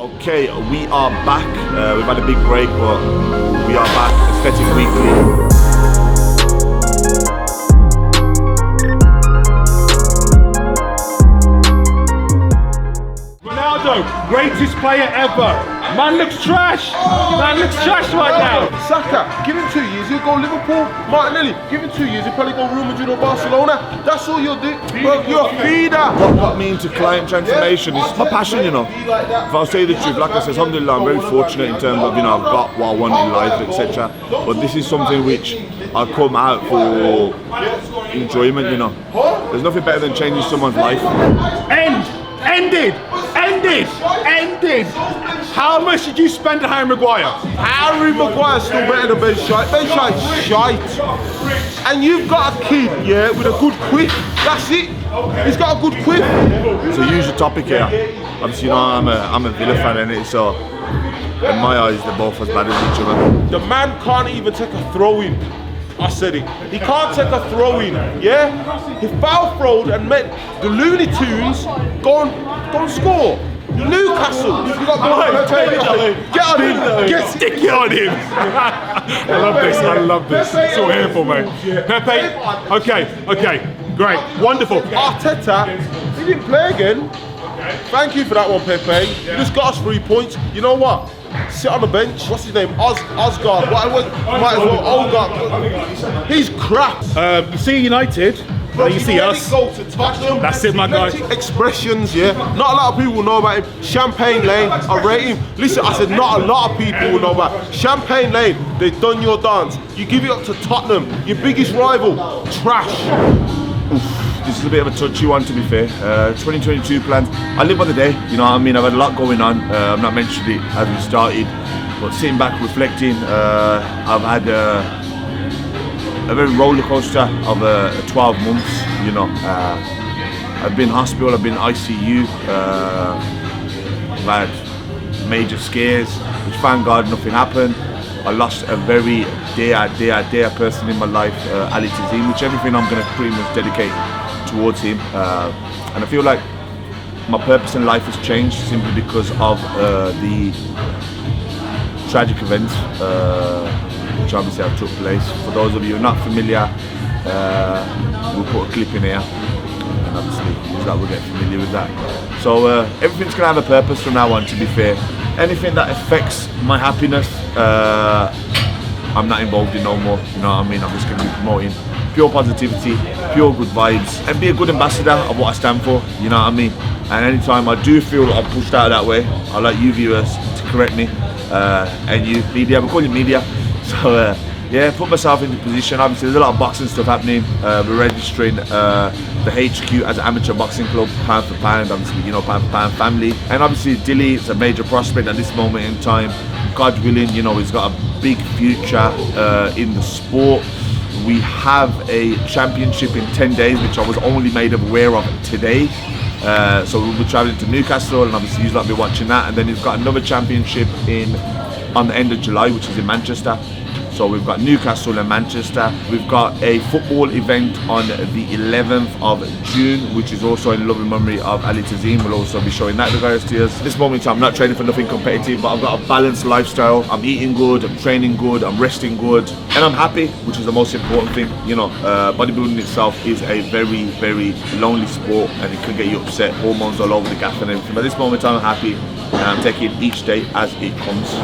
Okay, we are back. We've had a big break, but we are back. Aesthetic Weekly. Ronaldo, greatest player ever. Man looks trash. Man looks trash right now. Saka, give him 2 years, he'll go Liverpool. Martinelli, give him 2 years, he'll probably go Real Madrid or Barcelona. That's all you'll do. Bro, you're a feeder. What got me into client transformation is my passion, you know. If I'll say the truth, like I said, alhamdulillah, I'm very fortunate in terms of, you know, I've got what I want in life, etc. But this is something which I come out for enjoyment, you know. There's nothing better than changing someone's life. Ended. How much did you spend on Harry Maguire? Harry Maguire's still better than Ben Shite. Ben Shite's shite. And you've got a kid, yeah, with a good quiff. That's it. He's got a good quiff. It's a usual topic here. Obviously, you know, I'm a Villa fan, innit? So, in my eyes, they're both as bad as each other. The man can't even take a throw-in. I said it. He can't take a throw-in, yeah? He foul throwed and met the Looney Tunes go and score. Newcastle. You got get on him. Get sticky on him. I love this. It's all here for me. Pepe. Okay. Great. Wonderful. Arteta, he didn't play again. Thank you for that one, Pepe. You just got us 3 points. You know what? Sit on the bench. What's his name? Osgard. Might as well. Olgard. He's crap. You see United. You see us. That's it, my guy. Expressions, yeah. Not a lot of people will know about him. Champagne Lane, I rate him. Listen, I said not a lot of people will know about Champagne Lane. They've done your dance. You give it up to Tottenham, your biggest rival. Trash. This is a bit of a touchy one, to be fair. 2022 plans. I live by the day, you know what I mean? I've had a lot going on. I've not mentioned it as we started, but sitting back, reflecting, I've had a very roller coaster of 12 months, you know. I've been hospital, I've been ICU, I've had major scares, which thank God nothing happened. I lost a very dear person in my life, Ali Tazim, which everything I'm going to pretty much dedicate towards him. And I feel like my purpose in life has changed simply because of the tragic events which obviously have took place. For those of you who are not familiar, we'll put a clip in here, and obviously that will get familiar with that. So everything's going to have a purpose from now on, to be fair. Anything that affects my happiness, I'm not involved in no more, you know what I mean? I'm just going to be promoting pure positivity, pure good vibes, and be a good ambassador of what I stand for, you know what I mean? And anytime I do feel I'm pushed out that way, I'd like you viewers to correct me, and you media, we call you media. So yeah, put myself into position. Obviously there's a lot of boxing stuff happening. We're registering the HQ as an amateur boxing club, pound for pound, obviously, you know, pound for pound family. And obviously Dilly is a major prospect at this moment in time. God willing, you know, he's got a big future in the sport. We have a championship in 10 days, which I was only made aware of today. So we'll be travelling to Newcastle, and obviously you'll be watching that. And then he's got another championship on the end of July, which is in Manchester. So we've got Newcastle and Manchester. We've got a football event on the 11th of June, which is also in loving memory of Ali Tazim. We'll also be showing that to guys to us. At this moment in time, I'm not training for nothing competitive, but I've got a balanced lifestyle. I'm eating good, I'm training good, I'm resting good, and I'm happy, which is the most important thing. You know, bodybuilding itself is a very, very lonely sport, and it can get you upset, hormones all over the gaff and everything. But at this moment in time, I'm happy, and I'm taking each day as it comes.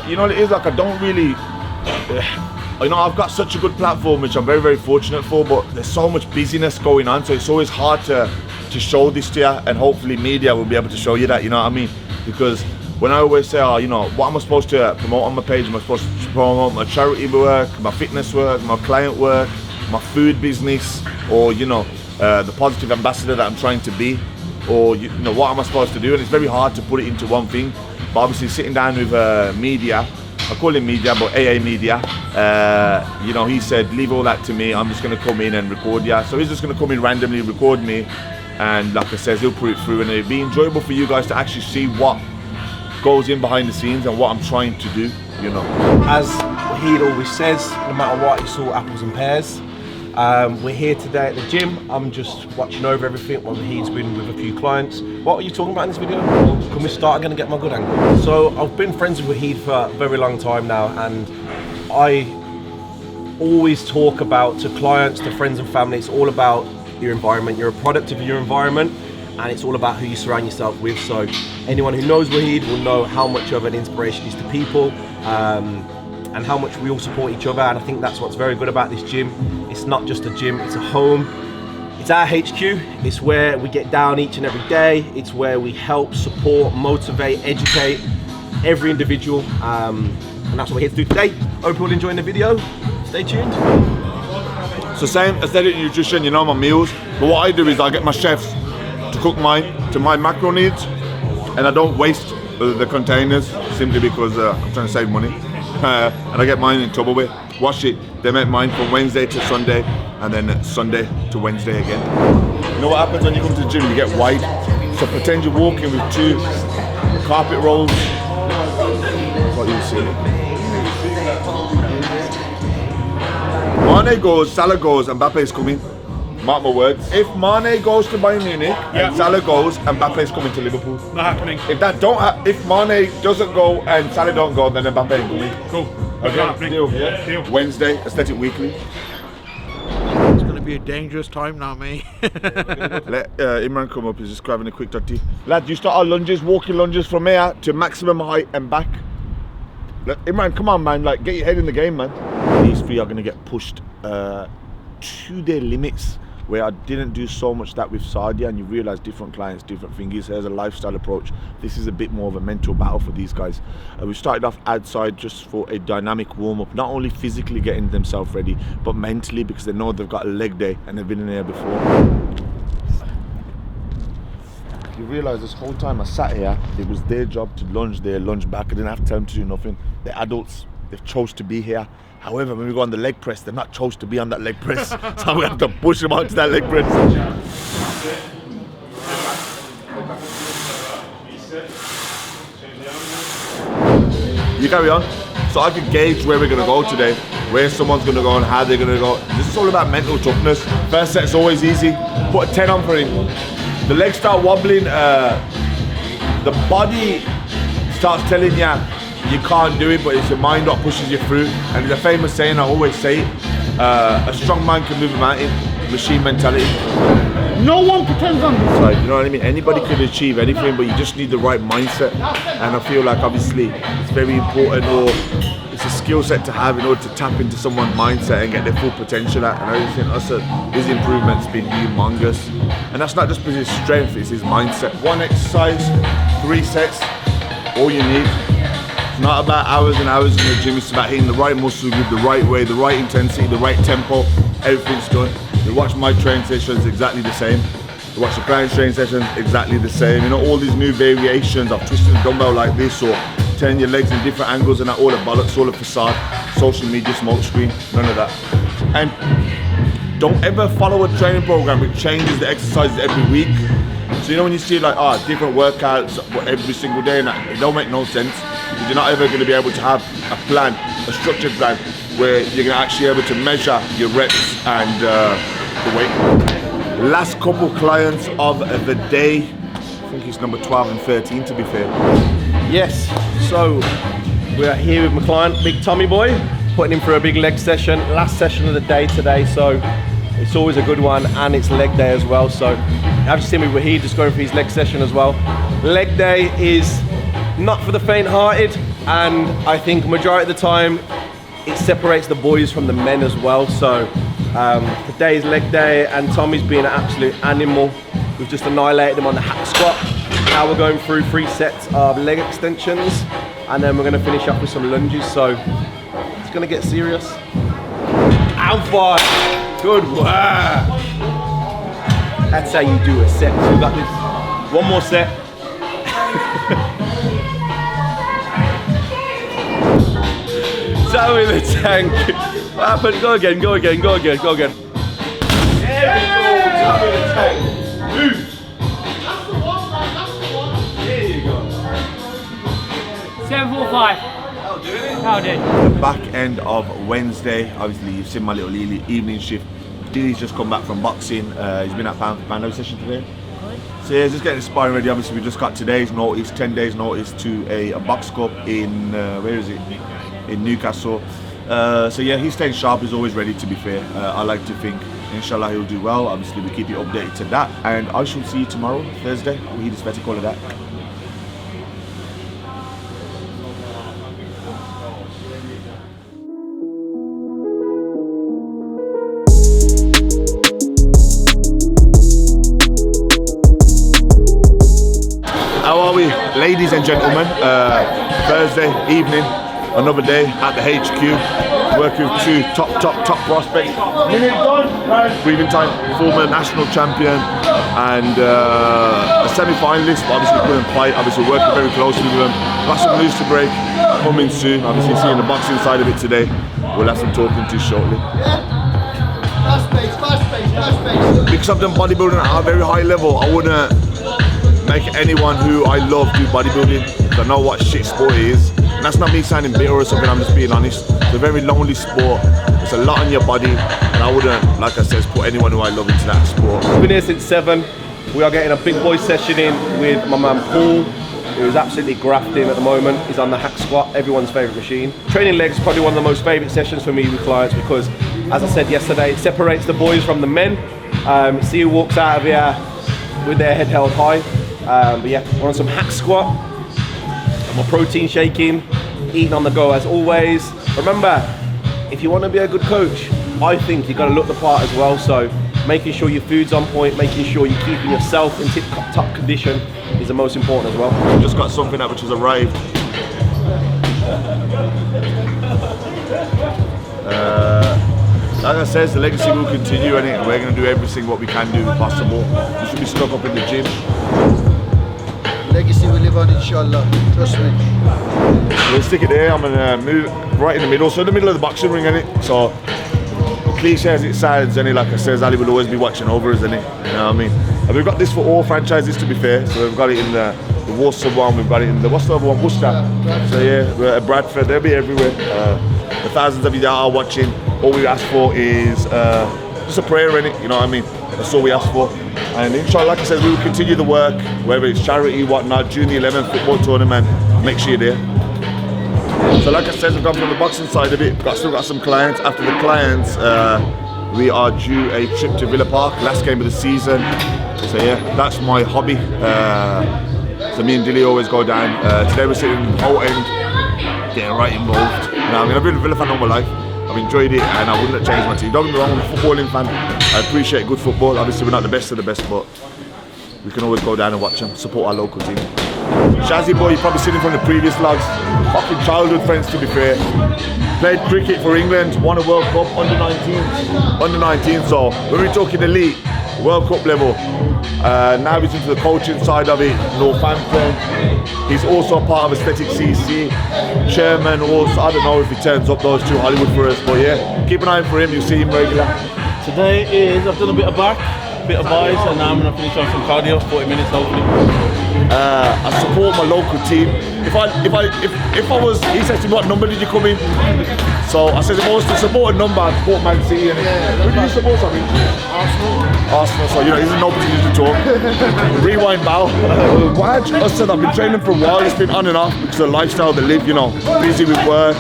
You know, it is like I don't really, you know, I've got such a good platform, which I'm very, very fortunate for, but there's so much busyness going on, so it's always hard to show this to you, and hopefully media will be able to show you that, you know what I mean? Because when I always say, oh, you know, what am I supposed to promote on my page? Am I supposed to promote my charity work, my fitness work, my client work, my food business, or, you know, the positive ambassador that I'm trying to be, or, you know, what am I supposed to do? And it's very hard to put it into one thing. But obviously sitting down with media, I call him media, but AA Media, you know, he said, leave all that to me, I'm just going to come in and record you. So he's just going to come in randomly, record me, and like I said, he'll put it through, and it'll be enjoyable for you guys to actually see what goes in behind the scenes and what I'm trying to do, you know. As Waheed always says, no matter what, it's all apples and pears. We're here today at the gym. I'm just watching over everything while he's been with a few clients. What are you talking about in this video? Can we start? I'm going to get my good angle. So I've been friends with Waheed for a very long time now, and I always talk about to clients, to friends and family, it's all about your environment. You're a product of your environment, and it's all about who you surround yourself with. So anyone who knows Waheed will know how much of an inspiration he is to people, and how much we all support each other. And I think that's what's very good about this gym. It's not just a gym, it's a home. It's our HQ. It's where we get down each and every day. It's where we help, support, motivate, educate every individual. And that's what we're here to do today. Hope you're all enjoying the video. Stay tuned. So same aesthetic nutrition, you know, my meals. But what I do is I get my chefs to cook mine to my macro needs, and I don't waste the containers simply because I'm trying to save money. And I get mine in Tupperware, wash it. They make mine from Wednesday to Sunday, and then Sunday to Wednesday again. You know what happens when you come to the gym? You get wide. So pretend you're walking with 2 carpet rolls. That's what you see. Mane goes, Salah goes, and Mbappe is coming. Mark my words. If Mane goes to Bayern Munich, and Salah goes, and Mbappe is coming to Liverpool. Not happening. If Mane doesn't go and Salah don't go, then Mbappe ain't coming. Cool. Okay. Not happening. Deal. Yeah. Deal. Wednesday, Aesthetic Weekly. It's going to be a dangerous time now, mate. Let Imran come up. He's just grabbing a quick tutty. Lads, you start our lunges, walking lunges from here to maximum height and back. Imran, come on, man. Like, get your head in the game, man. These 3 are going to get pushed to their limits, where I didn't do so much that with Sadia, and you realise different clients, different thingies. There's a lifestyle approach. This is a bit more of a mental battle for these guys. We started off outside just for a dynamic warm-up, not only physically getting themselves ready, but mentally, because they know they've got a leg day and they've been in there before. You realise this whole time I sat here, it was their job to lunge there, lunge back. I didn't have to tell them to do nothing. They're adults, they've chose to be here. However, when we go on the leg press, they're not chose to be on that leg press. So we have to push them onto that leg press. You carry on. So I can gauge where we're going to go today, where someone's going to go and how they're going to go. This is all about mental toughness. First set's always easy. Put a 10 on for him. The legs start wobbling. The body starts telling you you can't do it, but it's your mind that pushes you through. And there's a famous saying, I always say it, a strong man can move a mountain, machine mentality. No one pretends on this. Like, you know what I mean? Anybody can achieve anything, but you just need the right mindset. And I feel like obviously it's very important, or it's a skill set to have in order to tap into someone's mindset and get their full potential out. And I think his improvement's been humongous. And that's not just because his strength, it's his mindset. 1 exercise, 3 sets, all you need. It's not about hours and hours in the gym, it's about hitting the right muscle group, the right way, the right intensity, the right tempo, everything's done. You watch my training sessions, exactly the same. You watch the client's training sessions, exactly the same. You know, all these new variations of twisting the dumbbell like this, or turning your legs in different angles, and that, all the bollocks, all the facade, social media, smoke screen, none of that. And don't ever follow a training program which changes the exercises every week. So you know when you see like different workouts every single day, and that, it don't make no sense. You're not ever going to be able to have a plan, a structured plan, where you're going to actually be able to measure your reps and the weight. Last couple clients of the day, I think it's number 12 and 13 to be fair. Yes, so we are here with my client, Big Tommy Boy, putting him for a big leg session. Last session of the day today, so it's always a good one, and it's leg day as well. So I've just seen me with Waheed just going for his leg session as well. Leg day is not for the faint-hearted, and I think majority of the time it separates the boys from the men as well. So today is leg day, and Tommy's been an absolute animal. We've just annihilated him on the hack squat. Now we're going through 3 sets of leg extensions, and then we're going to finish up with some lunges. So it's going to get serious. And 5. Good work. That's how you do a set. So we've got this. 1 more set. Down in the tank. What happened? Go again, go again, go again, go again. There we go. Down in the tank. Move. That's the one, man. That's the one. There you go. 745. That'll do it. That'll do. The back end of Wednesday, obviously you've seen my little evening shift. Dilly's just come back from boxing. He's been at Pando session today. So yeah, just getting his sparring ready. Obviously, we just got today's notice, 10 days notice to a box cup in, where is it? In Newcastle. So yeah, he's staying sharp, he's always ready, to be fair. I like to think, inshallah, he'll do well. Obviously, we keep you updated to that. And I shall see you tomorrow, Thursday. Waheedaesthetic, call it that. How are we, ladies and gentlemen? Thursday evening, another day at the HQ, working with two top prospects. Breathing time, former national champion and a semi-finalist, but obviously couldn't fight. Obviously working very closely with them. Got some news to break, coming soon. Obviously seeing the boxing side of it today. We'll have some talking to shortly. Fast pace. Because I've done bodybuilding at a very high level, I wouldn't make anyone who I love do bodybuilding. I know what shit sport it is. And that's not me sounding bitter or something, I'm just being honest. It's a very lonely sport. It's a lot on your body, and I wouldn't, like I said, put anyone who I love into that sport. We've been here since 7. We are getting a big boy session in with my man Paul, who's absolutely grafting at the moment. He's on the hack squat, everyone's favourite machine. Training legs is probably one of the most favourite sessions for me with clients because, as I said yesterday, it separates the boys from the men. See who walks out of here with their head held high. But yeah, we're on some hack squat, my protein shaking, eating on the go as always. Remember, if you want to be a good coach, I think you've got to look the part as well. So making sure your food's on point, making sure you're keeping yourself in tip-top condition is the most important as well. Just got something that which has arrived. Like I said, the legacy will continue, and we're going to do everything what we can do possible. We should be stuck up in the gym. Legacy will live on, inshallah. Trust me. We'll stick it there. I'm going to move right in the middle. So in the middle of the boxing ring, innit? So cliche as it sounds, innit? Like I said, Ali will always be watching over us, innit? You know what I mean? And we've got this for all franchises, to be fair. So we've got it in the Worcester one, we've got it in the, what's the other one? Worcester. So yeah, we're at Bradford, they'll be everywhere. The thousands of you that are watching, all we ask for is just a prayer, innit? You know what I mean? That's all we ask for. And inshallah, like I said, we will continue the work, whether it's charity, whatnot, June the 11th football tournament, make sure you're there. So like I said, we've gone from the boxing side of it, still got some clients. After the clients, we are due a trip to Villa Park, last game of the season. So yeah, that's my hobby. So me and Dilly always go down. Today we're sitting in Old End, getting right involved. Now, I mean, I've been a Villa fan all my life. I've enjoyed it, and I wouldn't change my team. Don't get me wrong, I'm a footballing fan. I appreciate good football. Obviously, we're not the best of the best, but we can always go down and watch them, support our local team. Shazzy boy, you've probably seen him from the previous vlogs. Fucking childhood friends, to be fair. Played cricket for England, won a World Cup under 19. So when we're talking elite, World Cup level, now he's into the coaching side of it, Northampton. He's also part of Aesthetic CC, chairman also. I don't know if he turns up those two Hollywood for us, but yeah, keep an eye for him, you'll see him regular. Today is, I've done a bit of back, a bit of buys, and now I'm going to finish off some cardio, 40 minutes hopefully. I support my local team. If I was, he said to me, what number did you come in? So I said, if I was to support a number, I'd support Man City. And who do you support, something? Arsenal. So, you know, there's no opportunity to talk. Rewind bow. I said, I've been training for a while. It's been on and off because of the lifestyle they live, you know. Busy with work,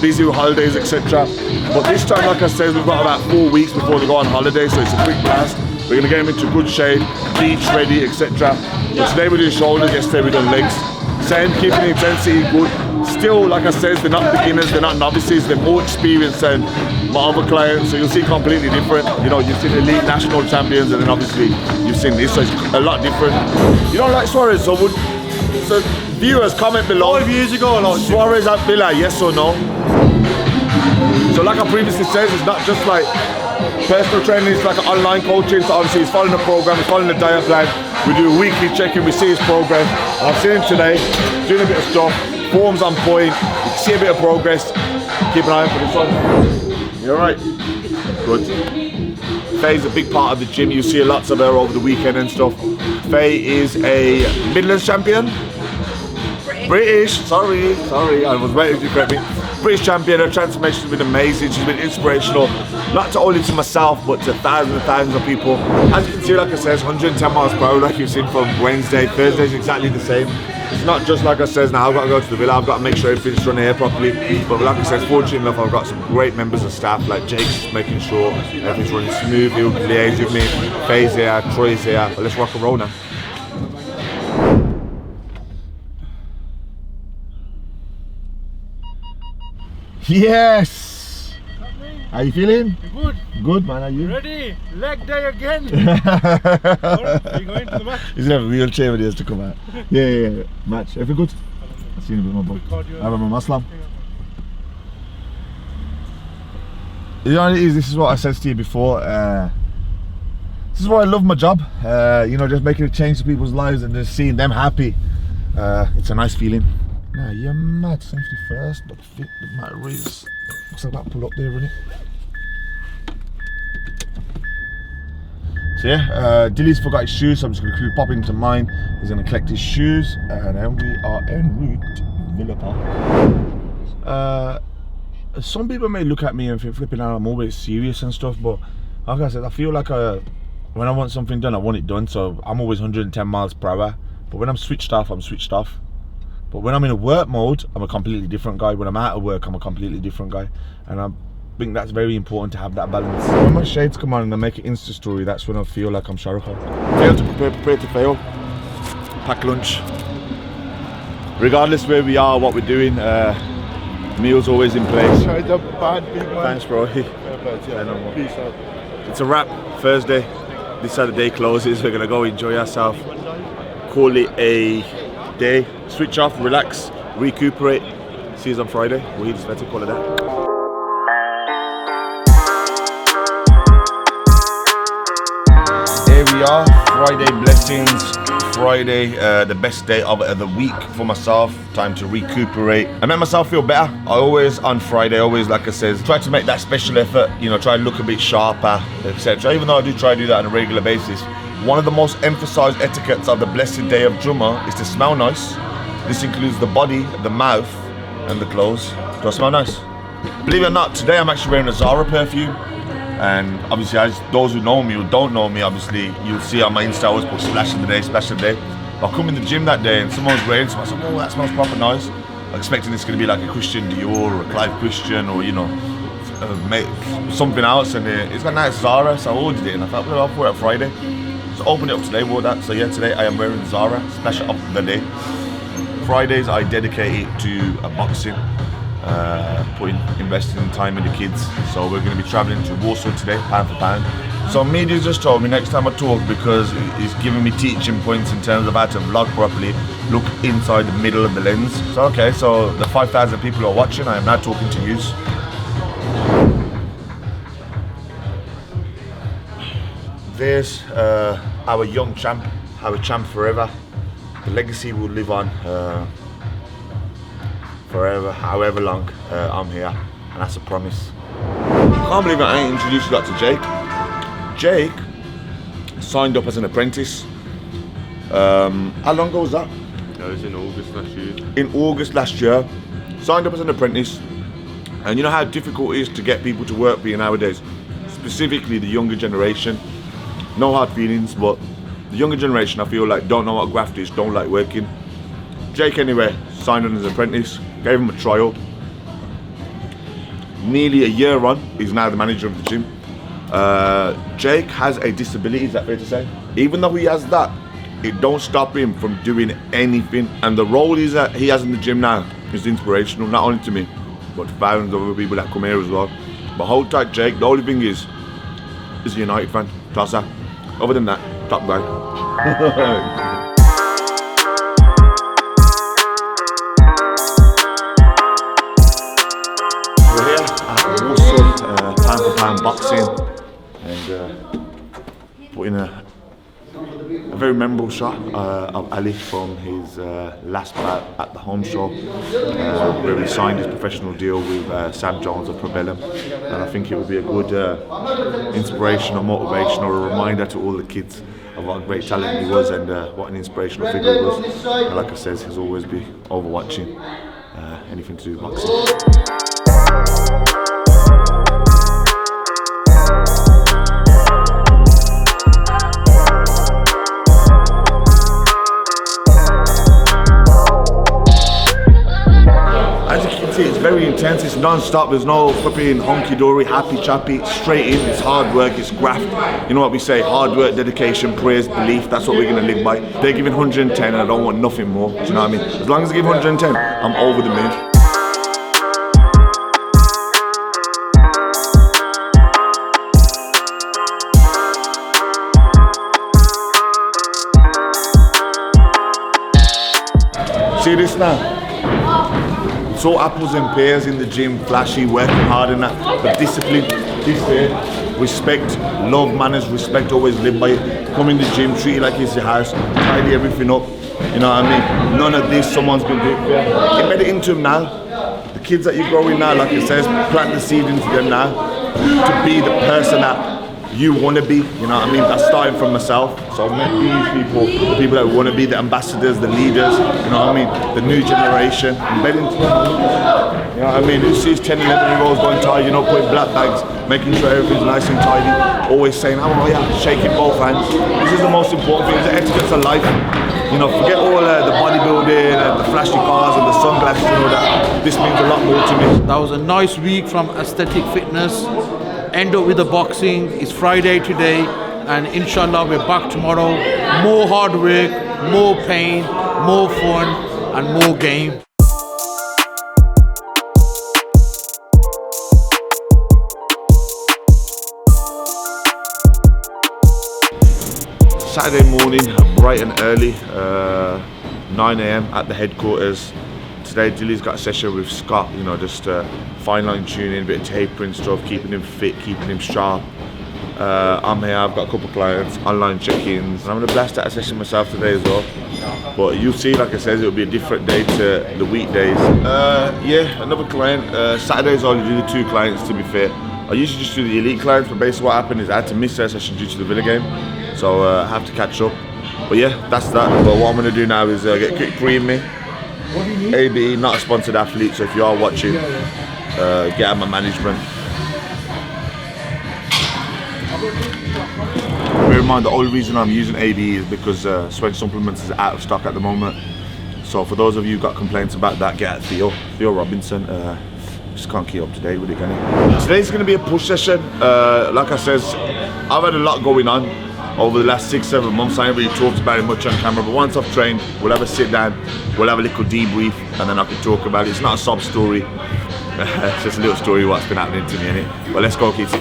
busy with holidays, etc. But this time, like I said, we've got about 4 weeks before they go on holiday, so it's a quick blast. We're going to get them into good shape, beach ready, etc. But today we're doing shoulders, yesterday we done legs. Same, keeping the intensity good. Still, like I said, they're not beginners, they're not novices, they're more experienced than my other clients, so you'll see completely different. You know, you've seen elite national champions, and then obviously you've seen this, so it's a lot different. You don't like Suarez, so viewers, comment below. 5 years ago, I liked him. Suarez at Villa, yes or no? So like I previously said, it's not just like personal training, it's like an online coaching. So obviously he's following the program, he's following the diet plan. We do a weekly check-in, we see his progress. And I've seen him today, doing a bit of stuff, form's on point, you can see a bit of progress. Keep an eye out for this one. You alright? Good. Faye's a big part of the gym, you see lots of her over the weekend and stuff. Faye is a Midlands champion. British, sorry, I was waiting to correct me. British champion, her transformation has been amazing. She's been inspirational, not to only to myself, but to thousands and thousands of people. As you can see, like I said, 110 miles per hour, like you've seen from Wednesday. Thursday's exactly the same. It's not just like I said, now I've got to go to the villa, I've got to make sure everything's running here properly. But like I said, fortunate enough, I've got some great members of staff, like Jake's making sure everything's running smooth. He'll liaise with me. Faye's here, Troy's here. But let's rock and roll now. Yes! How you feeling? Good. Good, man. Are you? Ready? Leg day again. Are you going to the match? He's gonna have a wheelchair when he has to come out. Yeah. Match. Everything good? I've seen a bit more, boy. I remember Muslim. You know what it is? This is what I said to you before. This is why I love my job. You know, just making a change to people's lives and just seeing them happy. It's a nice feeling. Nah, you're mad. Safety first. Look fit. The matter is. Looks like that pull up there, isn't it? So yeah, Dilly's forgot his shoes, so I'm just going to pop into mine. He's going to collect his shoes, and then we are en route to Villa Park. Some people may look at me and flipping out, I'm always serious and stuff, but like I said, I feel like when I want something done, I want it done, so I'm always 110 miles per hour. But when I'm switched off, I'm switched off. But when I'm in a work mode, I'm a completely different guy. When I'm out of work, I'm a completely different guy. And I think that's very important to have that balance. When my shades come on and I make an Insta story, that's when I feel like I'm Shah Rukh Khan. Fail to prepare to fail. Pack lunch. Regardless where we are, what we're doing, meals always in place. Thanks, bro. Peace out. It's a wrap. Thursday. This how the day closes. We're gonna go enjoy ourselves. Call it a day. Switch off, relax, recuperate. See you on Friday. Waheedaesthetic, call it that. Here we are, Friday blessings. Friday, the best day of the week for myself. Time to recuperate. I make myself feel better. I always, on Friday, like I said, try to make that special effort, you know, try to look a bit sharper, etc. Even though I do try to do that on a regular basis. One of the most emphasized etiquettes of the blessed day of Jummah is to smell nice. This includes the body, the mouth, and the clothes. Do I smell nice? Believe it or not, today I'm actually wearing a Zara perfume. And obviously, as those who know me or don't know me, obviously, you'll see on my Insta, I always put splash of the day, splash of the day. I come in the gym that day and someone's wearing something, I said, oh, that smells proper nice. I'm expecting it's going to be like a Christian Dior or a Clive Christian or, you know, something else. And it's got a nice Zara, so I ordered it and I thought, well, I'll wear it Friday. So opened it up today, wore that. So yeah, today I am wearing Zara, splash of the day. Fridays I dedicate it to boxing, investing time in the kids. So we're going to be travelling to Warsaw today, pound for pound. So media's just told me next time I talk, because he's giving me teaching points in terms of how to vlog properly, look inside the middle of the lens. So okay, so the 5,000 people who are watching, I am now talking to you. There's our young champ, our champ forever. The legacy will live on forever, however long I'm here, and that's a promise. I can't believe I ain't introduced you to Jake. Jake signed up as an apprentice. How long ago was that? That was in August last year. In August last year, signed up as an apprentice. And you know how difficult it is to get people to work for you nowadays, specifically the younger generation. No hard feelings, but the younger generation, I feel like, don't know what graft is, don't like working. Jake, anyway, signed on as an apprentice, gave him a trial. Nearly a year on, he's now the manager of the gym. Jake has a disability, is that fair to say? Even though he has that, it don't stop him from doing anything. And the role he has in the gym now is inspirational, not only to me, but to thousands of other people that come here as well. But hold tight, Jake. The only thing is a United fan, tosser. Other than that, top guy. We're here at Warsaw, pound for pound boxing, and putting a very memorable shot of Ali from his last bout at the home show, where he signed his professional deal with Sam Jones of Probellum. And I think it would be a good inspirational, motivational, a reminder to all the kids of what a great talent he was and what an inspirational figure he was. And like I said, he'll always be overwatching anything to do with boxing. It's very intense, it's non-stop, there's no flipping honky-dory, happy-chappy, straight in, it's hard work, it's graft. You know what we say, hard work, dedication, prayers, belief, that's what we're going to live by. They're giving 110 and I don't want nothing more, do you know what I mean? As long as they give 110, I'm over the moon. See this now? It's all apples and pears in the gym, flashy, working hard and that, but discipline, this here, respect, love, manners, respect, always live by it. Come in the gym, treat it like it's your house, tidy everything up, you know what I mean? None of this, someone's gonna do it for you. Embed it into them now. The kids that you're growing now, like it says, plant the seed into them now to be the person that you want to be, you know what I mean? That's starting from myself. So I've met these people, the people that want to be the ambassadors, the leaders, you know what I mean? The new generation, embedding into them. You know what I mean? Who sees 10, 11-year-olds going tidy, you know, putting black bags, making sure everything's nice and tidy, always saying, how are you? Shaking both hands. This is the most important thing, the etiquettes of life. You know, forget all the bodybuilding and the flashy cars and the sunglasses and all that. This means a lot more to me. That was a nice week from Aesthetic Fitness. End up with the boxing. It's Friday today, and inshallah we're back tomorrow. More hard work, more pain, more fun, and more game. Saturday morning, bright and early, 9 AM at the headquarters. Today Dilly's got a session with Scott, you know, just fine line tuning, a bit of tapering stuff, keeping him fit, keeping him sharp. I'm here, I've got a couple of clients, online check-ins. I'm going to blast out a session myself today as well. But you'll see, like I said, it'll be a different day to the weekdays. Yeah, another client. Saturdays I only do the 2 clients, to be fair. I usually just do the elite clients, but basically what happened is I had to miss their session due to the Villa game. So I have to catch up. But yeah, that's that. But what I'm going to do now is get quick pre in me. ABE, not a sponsored athlete, so if you are watching, get out my management. Bear in mind, the only reason I'm using ABE is because Sweat Supplements is out of stock at the moment. So for those of you who got complaints about that, get at Theo Robinson. Just can't keep up to date with it, can you? Today's going to be a push session. Like I said, I've had a lot going on over the last 6-7 months. I haven't really talked about it much on camera, but once I've trained, we'll have a sit down, we'll have a little debrief, and then I can talk about it. It's not a sob story, it's just a little story of what's been happening to me, innit? But let's go, kids.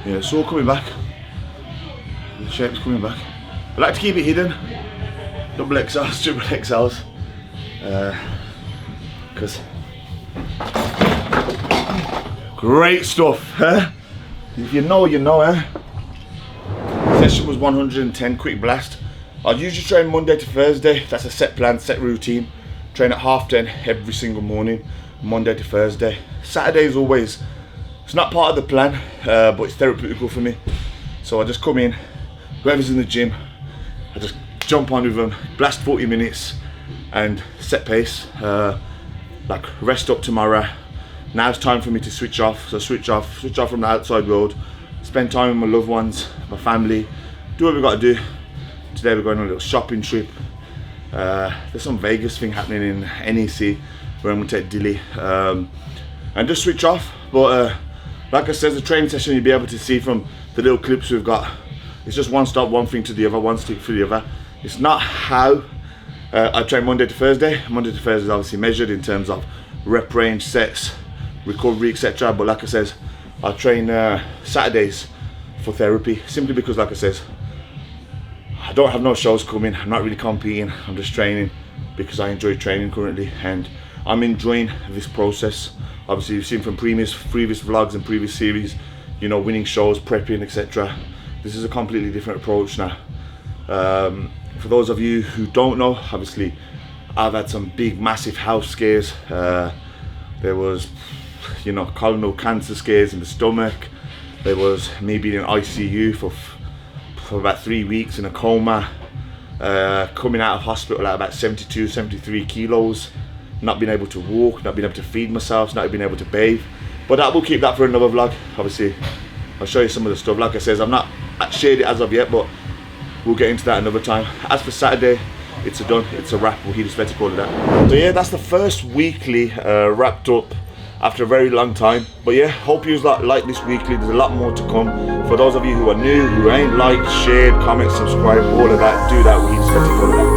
Yeah, it's all coming back. The shape's coming back. I like to keep it hidden. Double XLs, triple XLs. Because great stuff, huh? If you know, you know, huh? Session was 110, quick blast. I'd usually train Monday to Thursday. That's a set plan, set routine. Train at 10:30 every single morning, Monday to Thursday. Saturday is always, it's not part of the plan, but it's therapeutical for me. So I just come in, whoever's in the gym, I just jump on with them, blast 40 minutes and set pace. Like rest up tomorrow. Now it's time for me to switch off. So switch off from the outside world, spend time with my loved ones, my family, do what we got to do. Today we're going on a little shopping trip. There's some Vegas thing happening in NEC where I'm going to take Dilly and just switch off. But like I said, the training session you'll be able to see from the little clips we've got. It's just one stop, one thing to the other, one stick for the other. It's not how I train Monday to Thursday. Monday to Thursday is obviously measured in terms of rep range, sets, recovery, etc. But like I said, I train Saturdays for therapy, simply because, like I said, I don't have no shows coming. I'm not really competing. I'm just training because I enjoy training currently, and I'm enjoying this process. Obviously, you've seen from previous vlogs and previous series, you know, winning shows, prepping, etc. This is a completely different approach now. For those of you who don't know, obviously, I've had some big, massive health scares. There was, you know, colonal cancer scares in the stomach. There was me being in ICU for about 3 weeks in a coma. Coming out of hospital at about 72, 73 kilos. Not being able to walk, not being able to feed myself, not being able to bathe. But we'll keep that for another vlog. Obviously, I'll show you some of the stuff. Like I said, I'm not shared it as of yet, but we'll get into that another time. As for Saturday, it's a done, it's a wrap. Waheedaesthetic, call it that. So yeah, that's the first weekly wrapped up after a very long time. But yeah, hope you like this weekly. There's a lot more to come. For those of you who are new, who ain't liked, shared, comment, subscribe, all of that, do that. Waheedaesthetic, all of that.